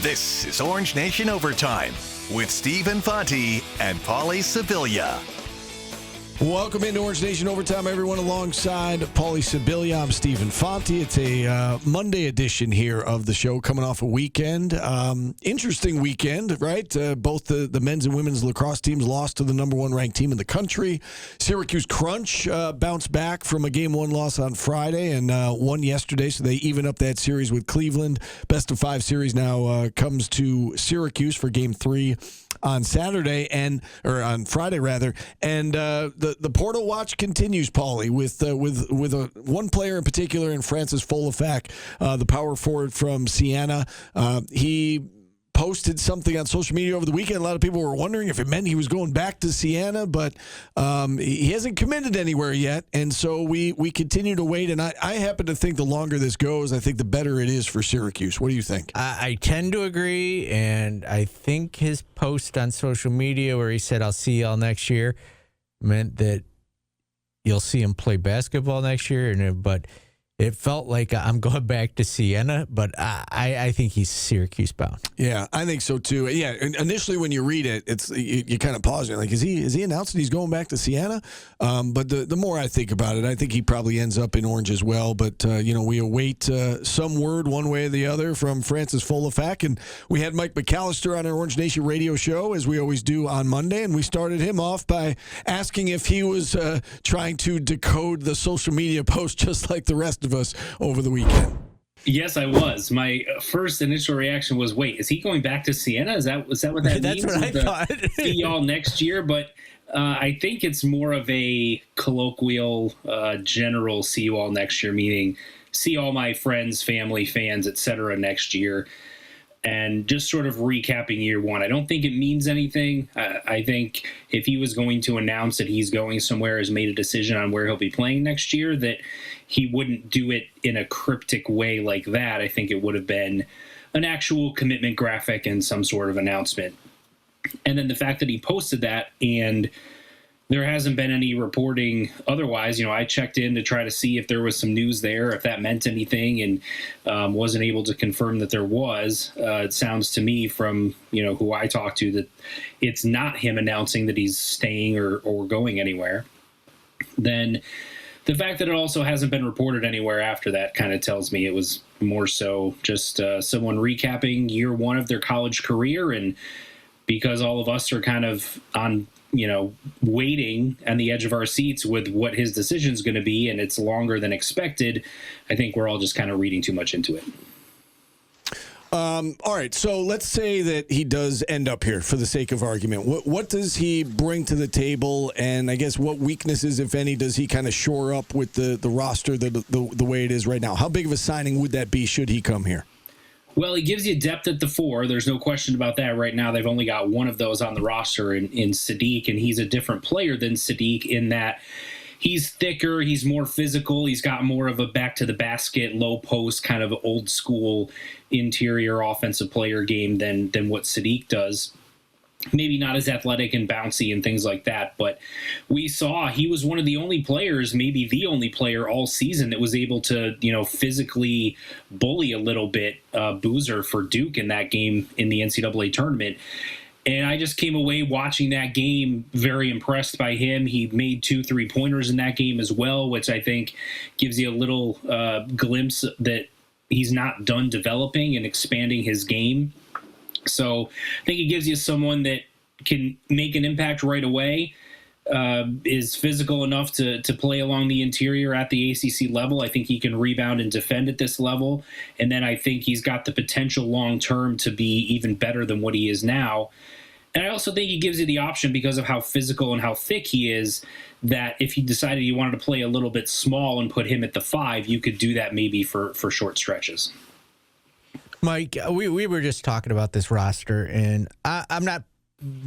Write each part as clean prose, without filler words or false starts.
This is Orange Nation Overtime with Steve Infanti and Paulie Sibilia. Welcome into Orange Nation Overtime, everyone. Alongside Paulie Sibilia, I'm Steve Infanti. It's a Monday edition here of the show, coming off a weekend. Interesting weekend, right? Both the men's and women's lacrosse teams lost to the number one ranked team in the country. Syracuse Crunch bounced back from a Game 1 loss on Friday and won yesterday, so they even up that series with Cleveland. Best of 5 series now comes to Syracuse for Game 3 on Saturday or on Friday rather, and the portal watch continues, Paulie, with one player in particular, in Francis Folafak, the power forward from Siena. He posted something on social media over the weekend. A lot of people were wondering if it meant he was going back to Siena, but he hasn't committed anywhere yet, and so we continue to wait. And I happen to think the longer this goes, I think the better it is for Syracuse. What do you think? I tend to agree, and I think his post on social media where he said, "I'll see y'all next year," meant that you'll see him play basketball next year, but it felt like I'm going back to Siena, but I think he's Syracuse bound. Yeah, I think so too. Yeah, initially when you read it, it's you kind of pause. You're like, is he announced that he's going back to Siena? But the more I think about it, I think he probably ends up in Orange as well. But we await some word one way or the other from Francis Folafak, and we had Mike McAllister on our Orange Nation radio show, as we always do on Monday, and we started him off by asking if he was trying to decode the social media post just like the rest of us over the weekend. Yes, I was. My first initial reaction was, wait, is he going back to Siena? Is that what that That's means? What I thought. See y'all next year. But I think it's more of a colloquial, general see you all next year, meaning see all my friends, family, fans, etc. next year. And just sort of recapping year one. I don't think it means anything. I think if he was going to announce that he's going somewhere, has made a decision on where he'll be playing next year, that he wouldn't do it in a cryptic way like that. I think it would have been an actual commitment graphic and some sort of announcement. And then the fact that he posted that and there hasn't been any reporting otherwise. I checked in to try to see if there was some news there, if that meant anything, and wasn't able to confirm that there was. It sounds to me from, who I talked to that it's not him announcing that he's staying or going anywhere. Then the fact that it also hasn't been reported anywhere after that kind of tells me it was more so just someone recapping year one of their college career. And because all of us are kind of on waiting on the edge of our seats with what his decision is going to be, and it's longer than expected, I think we're all just kind of reading too much into it. All right, so let's say that he does end up here for the sake of argument. What does he bring to the table, and I guess what weaknesses, if any, does he kind of shore up with the roster the way it is right now? How big of a signing would that be should he come here? Well, he gives you depth at the 4. There's no question about that. Right now, they've only got one of those on the roster in Sadiq, and he's a different player than Sadiq in that he's thicker, he's more physical, he's got more of a back-to-the-basket, low-post, kind of old-school interior offensive player game than what Sadiq does. Maybe not as athletic and bouncy and things like that, but we saw he was one of the only players, maybe the only player all season that was able to, physically bully a little bit Boozer for Duke in that game in the NCAA tournament. And I just came away watching that game very impressed by him. He made 2 3-pointers in that game as well, which I think gives you a little glimpse that he's not done developing and expanding his game. So I think it gives you someone that can make an impact right away, is physical enough to play along the interior at the ACC level. I think he can rebound and defend at this level. And then I think he's got the potential long-term to be even better than what he is now. And I also think he gives you the option, because of how physical and how thick he is, that if you decided you wanted to play a little bit small and put him at the 5, you could do that maybe for short stretches. Mike, we were just talking about this roster, and I'm not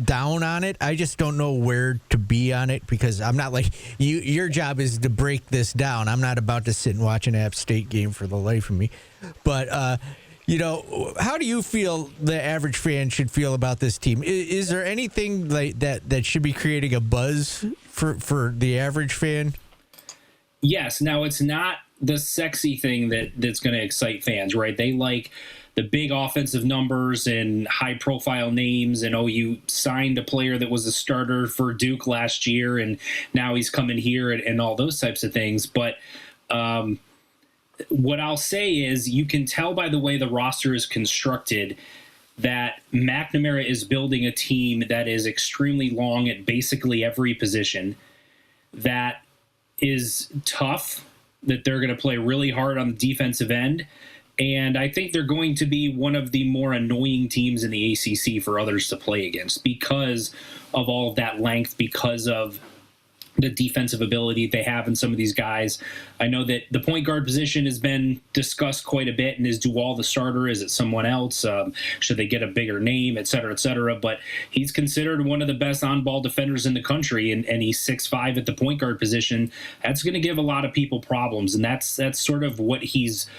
down on it. I just don't know where to be on it, because I'm not like you. Your job is to break this down. I'm not about to sit and watch an App State game for the life of me. But, how do you feel the average fan should feel about this team? Is there anything like that should be creating a buzz for the average fan? Yes. Now, it's not the sexy thing that's going to excite fans, right? They like the big offensive numbers and high profile names, and you signed a player that was a starter for Duke last year and now he's coming here, and all those types of things. But what I'll say is you can tell by the way the roster is constructed that McNamara is building a team that is extremely long at basically every position, that is tough, that they're going to play really hard on the defensive end. And I think they're going to be one of the more annoying teams in the ACC for others to play against because of all of that length, because of the defensive ability they have in some of these guys. I know that the point guard position has been discussed quite a bit, and is Duval the starter? Is it someone else? Should they get a bigger name, et cetera, et cetera? But he's considered one of the best on-ball defenders in the country, and he's 6'5" at the point guard position. That's going to give a lot of people problems, and that's sort of what he's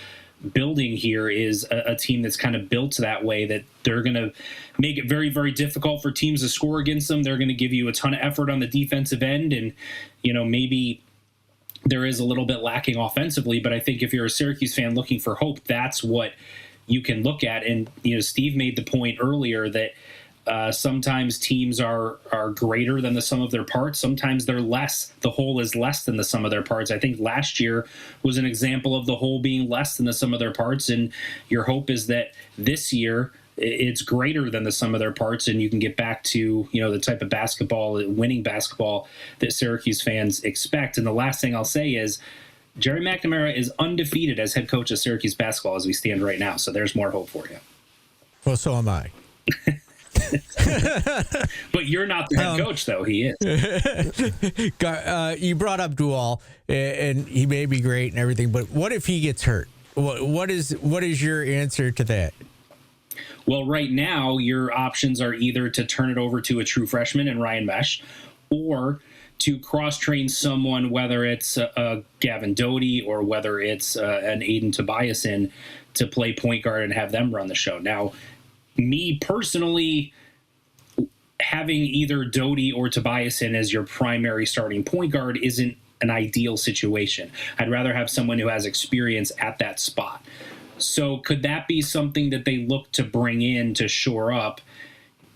building here, is a team that's kind of built that way, that they're going to make it very, very difficult for teams to score against them. They're going to give you a ton of effort on the defensive end, and maybe there is a little bit lacking offensively, but I think if you're a Syracuse fan looking for hope, that's what you can look at. And Steve made the point earlier that sometimes teams are greater than the sum of their parts. Sometimes they're less. The whole is less than the sum of their parts. I think last year was an example of the whole being less than the sum of their parts. And your hope is that this year it's greater than the sum of their parts, and you can get back to the type of basketball, winning basketball that Syracuse fans expect. And the last thing I'll say is Jerry McNamara is undefeated as head coach of Syracuse basketball as we stand right now. So there's more hope for you. Well, so am I. But you're not the head coach, though. He is. You brought up Duval, and he may be great and everything, but what if he gets hurt? What is your answer to that? Well, right now, your options are either to turn it over to a true freshman in Ryan Mesh, or to cross-train someone, whether it's Gavin Doty or whether it's an Aiden Tobiasen, to play point guard and have them run the show. Now, me personally, having either Doty or Tobiasen as your primary starting point guard isn't an ideal situation. I'd rather have someone who has experience at that spot. So could that be something that they look to bring in to shore up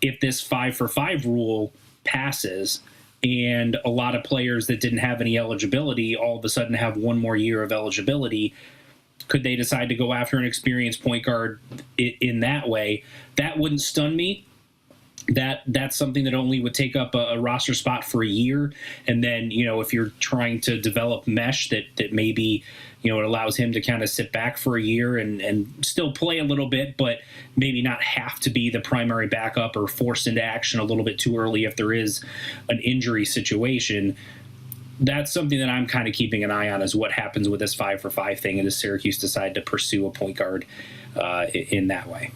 if this 5-for-5 rule passes and a lot of players that didn't have any eligibility all of a sudden have one more year of eligibility? Could they decide to go after an experienced point guard in that way? That wouldn't stun me. That's something that only would take up a roster spot for a year. And then, if you're trying to develop Mesh, that maybe, it allows him to kind of sit back for a year and still play a little bit, but maybe not have to be the primary backup or forced into action a little bit too early if there is an injury situation. That's something that I'm kind of keeping an eye on, is what happens with this 5-for-5 thing, and does Syracuse decide to pursue a point guard in that way?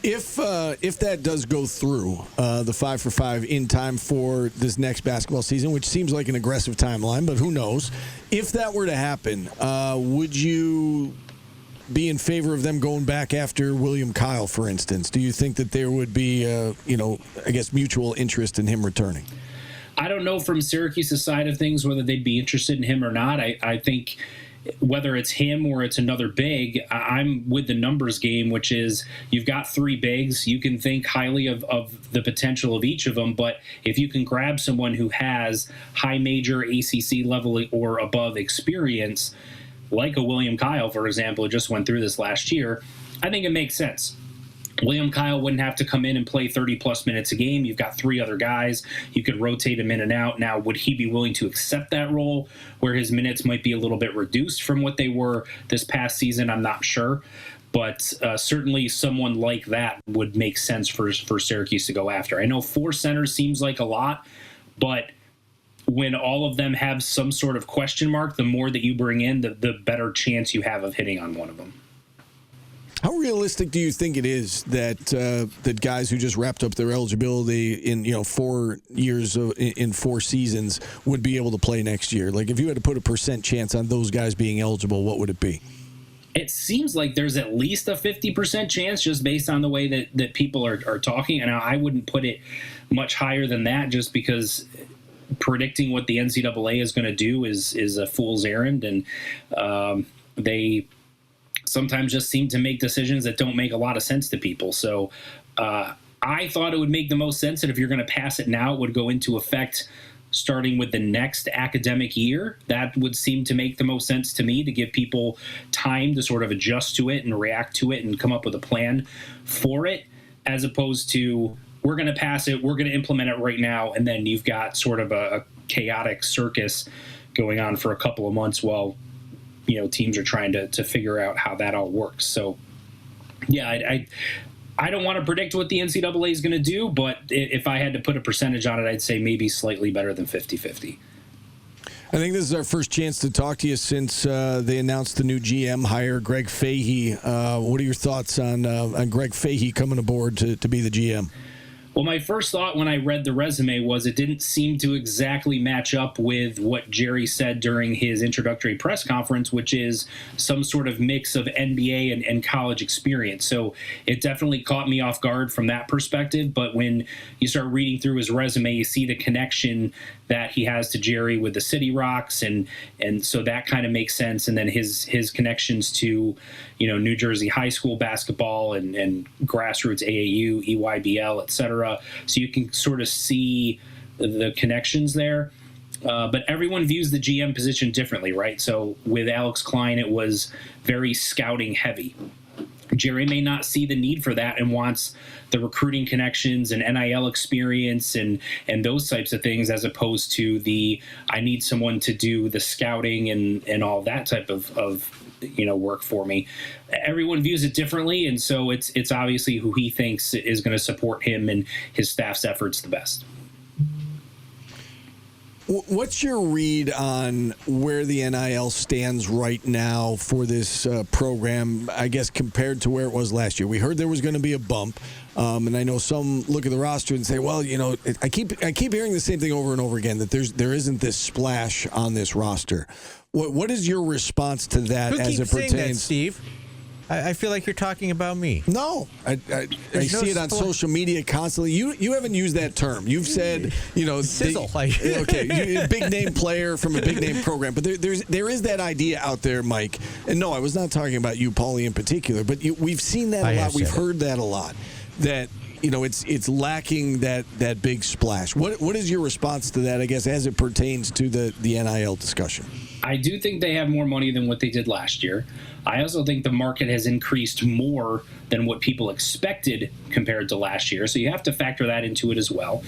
If that does go through, the 5-for-5 in time for this next basketball season, which seems like an aggressive timeline, but who knows? If that were to happen, would you be in favor of them going back after William Kyle, for instance? Do you think that there would be, mutual interest in him returning? I don't know from Syracuse's side of things whether they'd be interested in him or not. I think whether it's him or it's another big, I'm with the numbers game, which is you've got three bigs. You can think highly of the potential of each of them, but if you can grab someone who has high major ACC level or above experience, like a William Kyle, for example, who just went through this last year, I think it makes sense. William Kyle wouldn't have to come in and play 30-plus minutes a game. You've got three other guys. You could rotate him in and out. Now, would he be willing to accept that role where his minutes might be a little bit reduced from what they were this past season? I'm not sure. But certainly someone like that would make sense for Syracuse to go after. I know 4 centers seems like a lot, but when all of them have some sort of question mark, the more that you bring in, the better chance you have of hitting on one of them. How realistic do you think it is that that guys who just wrapped up their eligibility in 4 years in 4 seasons would be able to play next year? Like, if you had to put a % chance on those guys being eligible, what would it be? It seems like there's at least a 50% chance, just based on the way that people are talking. And I wouldn't put it much higher than that, just because predicting what the NCAA is going to do is a fool's errand, and sometimes just seem to make decisions that don't make a lot of sense to people. So I thought it would make the most sense that if you're going to pass it now, it would go into effect starting with the next academic year. That would seem to make the most sense to me, to give people time to sort of adjust to it and react to it and come up with a plan for it, as opposed to we're going to pass it, we're going to implement it right now, and then you've got sort of a chaotic circus going on for a couple of months while teams are trying to figure out how that all works. So yeah, I don't want to predict what the NCAA is going to do, but if I had to put a percentage on it, I'd say maybe slightly better than 50-50. I think this is our first chance to talk to you since they announced the new GM hire, Greg Fahey. What are your thoughts on Greg Fahey coming aboard to be the GM? Well, my first thought when I read the resume was it didn't seem to exactly match up with what Jerry said during his introductory press conference, which is some sort of mix of NBA and college experience. So it definitely caught me off guard from that perspective. But when you start reading through his resume, you see the connection that he has to Jerry with the City Rocks, and so that kind of makes sense. And then his connections to New Jersey high school basketball and grassroots AAU, EYBL, etc. So you can sort of see the connections there. But everyone views the GM position differently, right? So with Alex Klein, it was very scouting heavy. Jerry may not see the need for that and wants the recruiting connections and NIL experience and those types of things, as opposed to I need someone to do the scouting and all that type of work for me. Everyone views it differently, and so it's obviously who he thinks is going to support him and his staff's efforts the best. What's your read on where the NIL stands right now for this program, I guess, compared to where it was last year? We heard there was going to be a bump, and I know some look at the roster and say, well, I keep hearing the same thing over and over again, that there isn't this splash on this roster. What is your response to that as it pertains? Saying that, Steve? I feel like you're talking about me. No, I see it on social media constantly. You haven't used that term. You've said, sizzle. Okay, big name player from a big name program. But there is that idea out there, Mike. And no, I was not talking about you, Paulie, in particular. But we've seen that a lot. We've heard that a lot. That it's lacking that big splash. What is your response to that, I guess, as it pertains to the NIL discussion? I do think they have more money than what they did last year. I also think the market has increased more than what people expected compared to last year. So you have to factor that into it as well.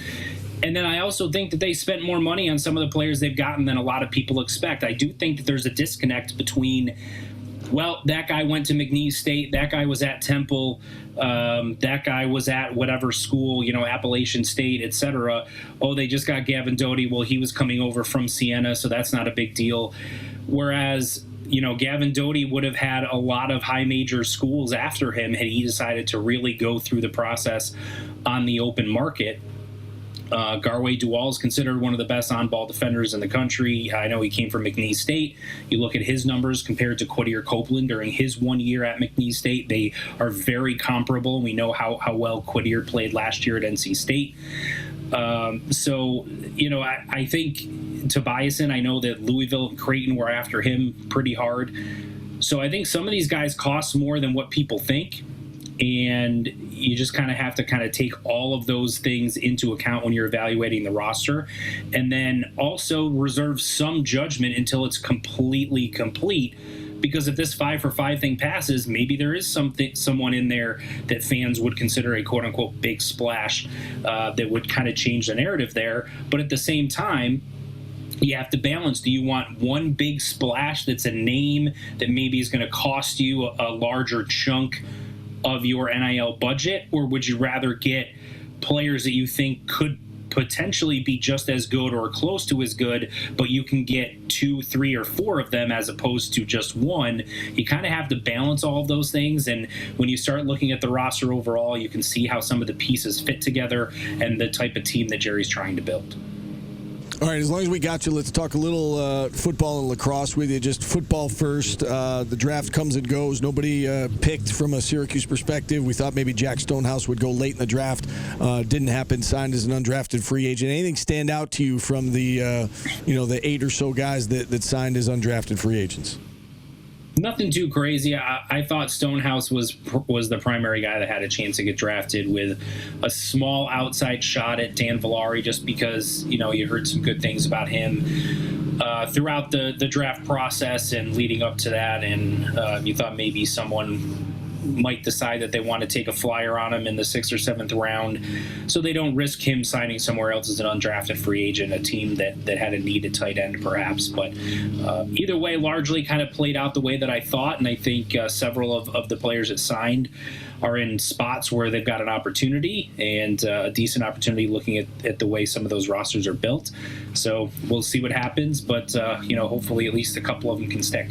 And then I also think that they spent more money on some of the players they've gotten than a lot of people expect. I do think that there's a disconnect between, well, that guy went to McNeese State, that guy was at Temple, that guy was at whatever school, Appalachian State, etc. Oh, they just got Gavin Doty. Well, he was coming over from Siena, so that's not a big deal. Whereas, Gavin Doty would have had a lot of high major schools after him had he decided to really go through the process on the open market. Garway Dual is considered one of the best on-ball defenders in the country. I know he came from McNeese State. You look at his numbers compared to Quadir Copeland during his 1 year at McNeese State, they are very comparable. We know how well Quadir played last year at NC State. I think Tobiasen, I know that Louisville and Creighton were after him pretty hard. So I think some of these guys cost more than what people think. And you just kind of have to take all of those things into account when you're evaluating the roster. And then also reserve some judgment until it's completely complete. Because if this 5-for-5 thing passes, maybe there is someone in there that fans would consider a quote-unquote big splash that would kind of change the narrative there. But at the same time, you have to balance. Do you want one big splash that's a name that maybe is going to cost you a larger chunk of your NIL budget, or would you rather get players that you think could potentially be just as good or close to as good, but you can get 2, 3, or 4 of them as opposed to just one? You kind of have to balance all of those things, and when you start looking at the roster overall, you can see how some of the pieces fit together and the type of team that Jerry's trying to build. All right, as long as we got you, let's talk a little football and lacrosse with you. Just football first. The draft comes and goes. Nobody picked from a Syracuse perspective. We thought maybe Jack Stonehouse would go late in the draft. Didn't happen. Signed as an undrafted free agent. Anything stand out to you from the 8 or so guys that signed as undrafted free agents? Nothing too crazy. I thought Stonehouse was the primary guy that had a chance to get drafted, with a small outside shot at Dan Villari, just because, you heard some good things about him throughout the draft process and leading up to that, and you thought maybe someone might decide that they want to take a flyer on him in the 6th or 7th round, so they don't risk him signing somewhere else as an undrafted free agent, a team that had a needed tight end perhaps. But either way, largely kind of played out the way that I thought, and I think several of the players that signed are in spots where they've got an opportunity, and a decent opportunity looking at the way some of those rosters are built. So we'll see what happens, but hopefully at least a couple of them can stick.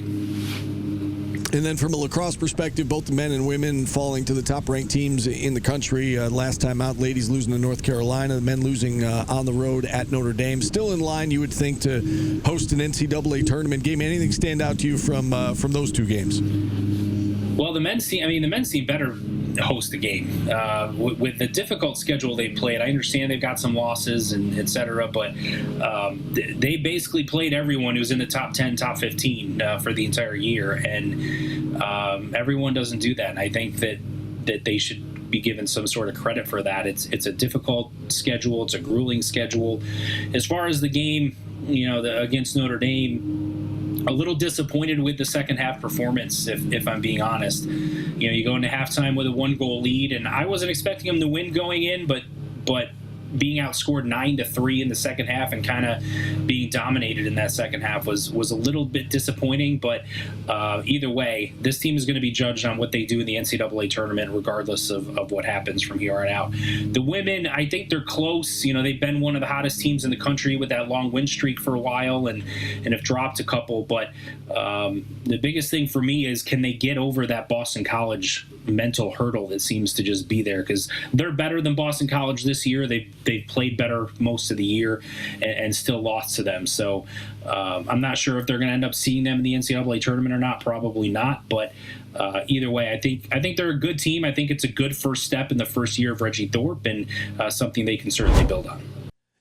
And then from a lacrosse perspective, both the men and women falling to the top-ranked teams in the country. Last time out, ladies losing to North Carolina, the men losing on the road at Notre Dame. Still in line, you would think, to host an NCAA tournament game. Anything stand out to you from those two games? Well, the men's team better host a game. With the difficult schedule they played, I understand they've got some losses and et cetera, but they basically played everyone who's in the top 10, top 15 for the entire year, and everyone doesn't do that. And I think that they should be given some sort of credit for that. It's a difficult schedule. It's a grueling schedule. As far as the game, against Notre Dame, a little disappointed with the second half performance, if I'm being honest. You go into halftime with a 1-goal lead, and I wasn't expecting them to win going in, but being outscored 9-3 in the second half and kind of being dominated in that second half was a little bit disappointing. But either way, this team is going to be judged on what they do in the NCAA tournament, regardless of what happens from here on out. The women, I think they're close. They've been one of the hottest teams in the country with that long win streak for a while, and have dropped a couple. But the biggest thing for me is, can they get over that Boston College mental hurdle that seems to just be there? Because they're better than Boston College this year. They've played better most of the year and still lost to them. So I'm not sure if they're going to end up seeing them in the NCAA tournament or not. Probably not. But either way, I think they're a good team. I think it's a good first step in the first year of Reggie Thorpe, and something they can certainly build on.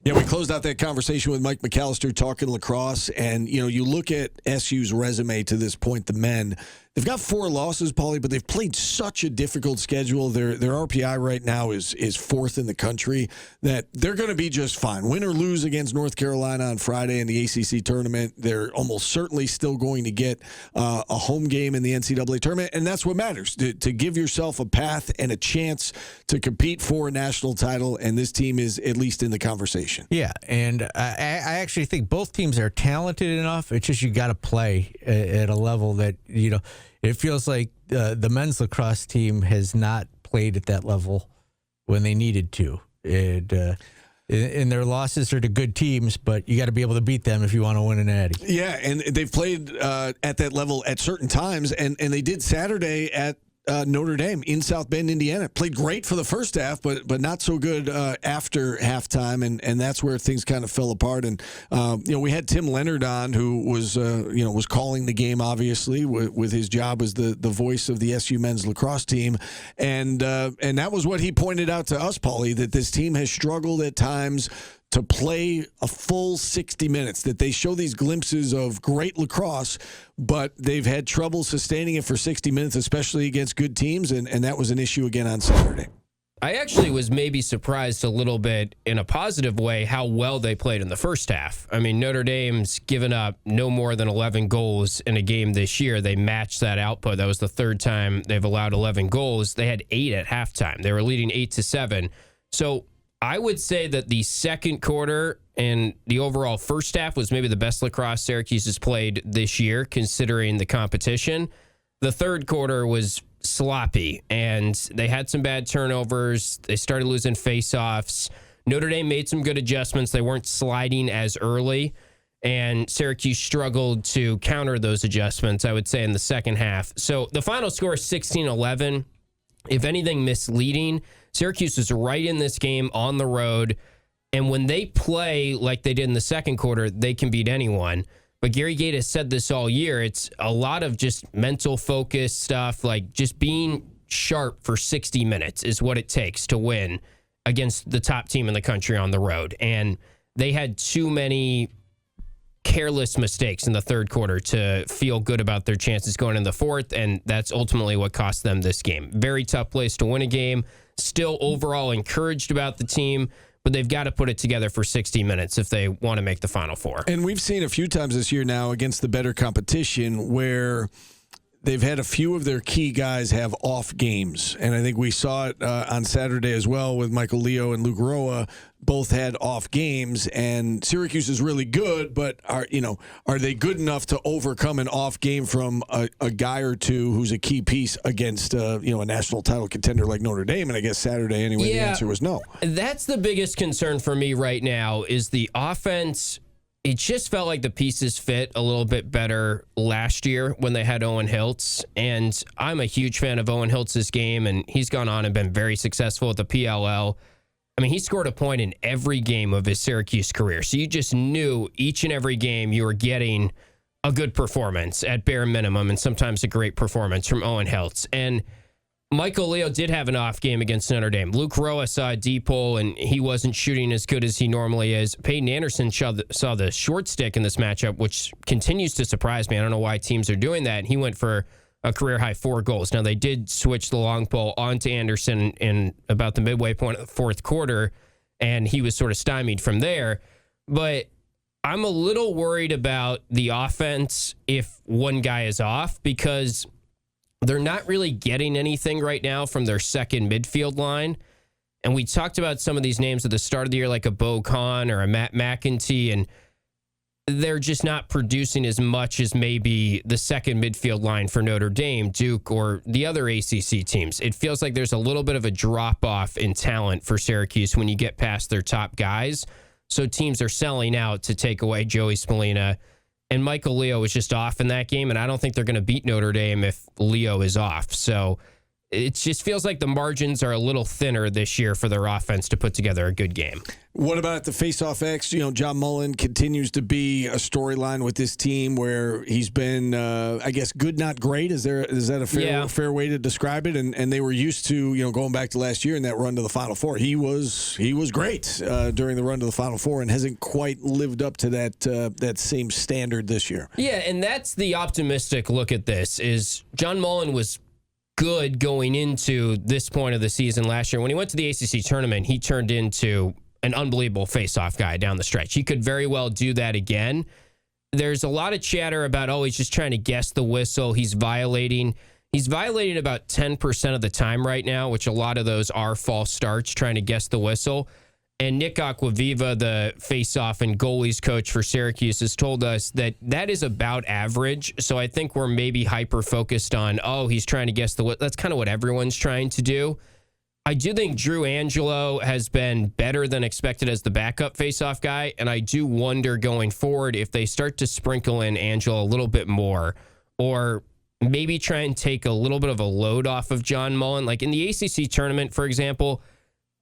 Yeah, we closed out that conversation with Mike McAllister talking lacrosse, and you look at SU's resume to this point, the men. They've got 4 losses, Paulie, but they've played such a difficult schedule. Their RPI right now is 4th in the country, that they're going to be just fine. Win or lose against North Carolina on Friday in the ACC tournament, they're almost certainly still going to get a home game in the NCAA tournament, and that's what matters, to give yourself a path and a chance to compete for a national title, and this team is at least in the conversation. Yeah, and I actually think both teams are talented enough. It's just you got to play at a level that, it feels like the men's lacrosse team has not played at that level when they needed to. And their losses are to good teams, but you got to be able to beat them if you want to win an Natty. Yeah, and they've played at that level at certain times, and they did Saturday at Notre Dame in South Bend, Indiana. Played great for the first half, but not so good after halftime, and that's where things kind of fell apart. And we had Tim Leonard on, who was calling the game, obviously, with his job as the voice of the SU men's lacrosse team, and that was what he pointed out to us, Paulie, that this team has struggled at times to play a full 60 minutes, that they show these glimpses of great lacrosse, but they've had trouble sustaining it for 60 minutes, especially against good teams, and that was an issue again on Saturday. I actually was maybe surprised a little bit in a positive way how well they played in the first half. I mean, Notre Dame's given up no more than 11 goals in a game this year. They matched that output. That was the third time they've allowed 11 goals. They had 8 at halftime. They were leading 8-7. So I would say that the second quarter and the overall first half was maybe the best lacrosse Syracuse has played this year, considering the competition. The third quarter was sloppy, and they had some bad turnovers. They started losing faceoffs. Notre Dame made some good adjustments. They weren't sliding as early, and Syracuse struggled to counter those adjustments, I would say, in the second half. So the final score is 16-11. If anything, misleading. Syracuse is right in this game on the road, and when they play like they did in the second quarter, they can beat anyone. But Gary Gait has said this all year. It's a lot of just mental focus stuff, like just being sharp for 60 minutes is what it takes to win against the top team in the country on the road. And they had too many careless mistakes in the third quarter to feel good about their chances going in the fourth, and that's ultimately what cost them this game. Very tough place to win a game. Still overall encouraged about the team, but they've got to put it together for 60 minutes if they want to make the Final Four. And we've seen a few times this year now against the better competition where they've had a few of their key guys have off games. And I think we saw it on Saturday as well with Michael Leo and Luke Roa. Both had off games, and Syracuse is really good, but are they good enough to overcome an off game from a guy or two who's a key piece against a national title contender like Notre Dame? And I guess Saturday anyway, the answer was no. That's the biggest concern for me right now is the offense. It just felt like the pieces fit a little bit better last year when they had Owen Hiltz. And I'm a huge fan of Owen Hiltz's game, and he's gone on and been very successful at the PLL. I mean, he scored a point in every game of his Syracuse career. So you just knew each and every game you were getting a good performance at bare minimum, and sometimes a great performance from Owen Hiltz. And Michael Leo did have an off game against Notre Dame. Luke Roa saw a deep hole, and he wasn't shooting as good as he normally is. Peyton Anderson saw the short stick in this matchup, which continues to surprise me. I don't know why teams are doing that. He went for a career-high 4 goals. Now, they did switch the long pole onto Anderson in about the midway point of the fourth quarter, and he was sort of stymied from there. But I'm a little worried about the offense if one guy is off, because they're not really getting anything right now from their second midfield line. And we talked about some of these names at the start of the year, like a Bo Kahn or a Matt McEntee, and they're just not producing as much as maybe the second midfield line for Notre Dame, Duke, or the other ACC teams. It feels like there's a little bit of a drop-off in talent for Syracuse when you get past their top guys. So teams are selling out to take away Joey Spallina. And Michael Leo was just off in that game, and I don't think they're going to beat Notre Dame if Leo is off. So it just feels like the margins are a little thinner this year for their offense to put together a good game. What about the face-off X? John Mullen continues to be a storyline with this team where he's been, I guess, good, not great. Is that a fair way to describe it? And they were used to, going back to last year in that run to the Final Four. He was great during the run to the Final Four and hasn't quite lived up to that same standard this year. Yeah, and that's the optimistic look at this. Is John Mullen was good going into this point of the season last year. When he went to the ACC tournament, he turned into an unbelievable face-off guy down the stretch. He could very well do that again. There's a lot of chatter about, he's just trying to guess the whistle. He's violating about 10% of the time right now, which a lot of those are false starts, trying to guess the whistle. And Nick Acquaviva, the face-off and goalies coach for Syracuse, has told us that is about average. So I think we're maybe hyper-focused on, he's trying to guess the whistle. That's kind of what everyone's trying to do. I do think Drew Angelo has been better than expected as the backup faceoff guy, and I do wonder going forward if they start to sprinkle in Angelo a little bit more, or maybe try and take a little bit of a load off of John Mullen. Like in the ACC tournament, for example,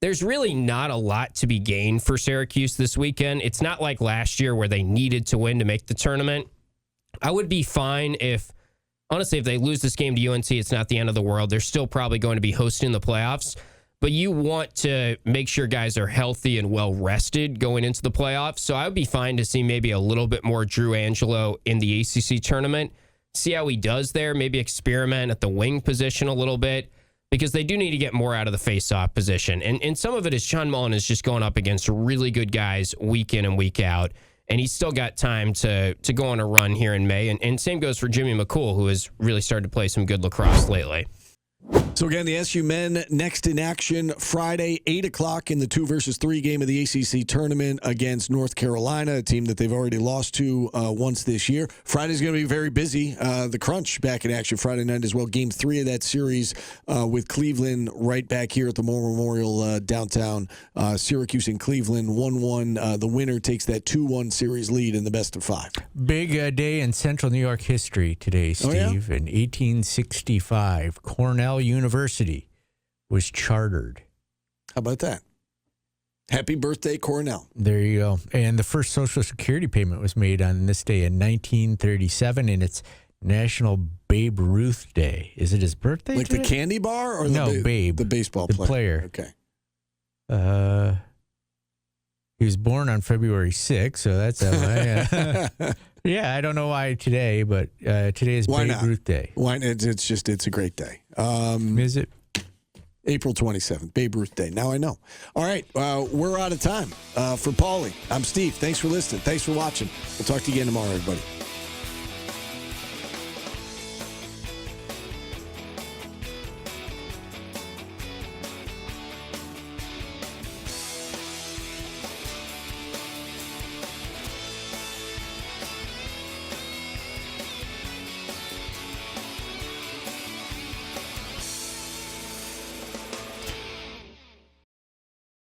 there's really not a lot to be gained for Syracuse this weekend. It's not like last year where they needed to win to make the tournament. I would be fine if they lose this game to UNC, it's not the end of the world. They're still probably going to be hosting the playoffs. But you want to make sure guys are healthy and well-rested going into the playoffs. So I would be fine to see maybe a little bit more Drew Angelo in the ACC tournament. See how he does there. Maybe experiment at the wing position a little bit, because they do need to get more out of the face-off position. And some of it is John Mullen is just going up against really good guys week in and week out. And he's still got time to go on a run here in May. And same goes for Jimmy McCool, who has really started to play some good lacrosse lately. So again, the SU men next in action Friday, 8 o'clock in the 2-3 game of the ACC tournament against North Carolina, a team that they've already lost to once this year. Friday's going to be very busy. The Crunch back in action Friday night as well. Game 3 of that series with Cleveland right back here at the Moore Memorial downtown. Syracuse and Cleveland 1-1. The winner takes that 2-1 series lead in the best of 5. Big day in Central New York history today, Steve. Oh, yeah? In 1865, Cornell University was chartered. How about that? Happy birthday, Cornell. There you go. And the first Social Security payment was made on this day in 1937, and it's National Babe Ruth Day. Is it his birthday Like today? the candy bar or Babe. the baseball The player? player. Okay. He was born on February 6th, so that's LA. Yeah, I don't know why today, but today is Why Babe not? Ruth Day. Why? It's a great day. Is it? April 27th, Babe Ruth Day. Now I know. All right, we're out of time. For Paulie, I'm Steve. Thanks for listening. Thanks for watching. We'll talk to you again tomorrow, everybody.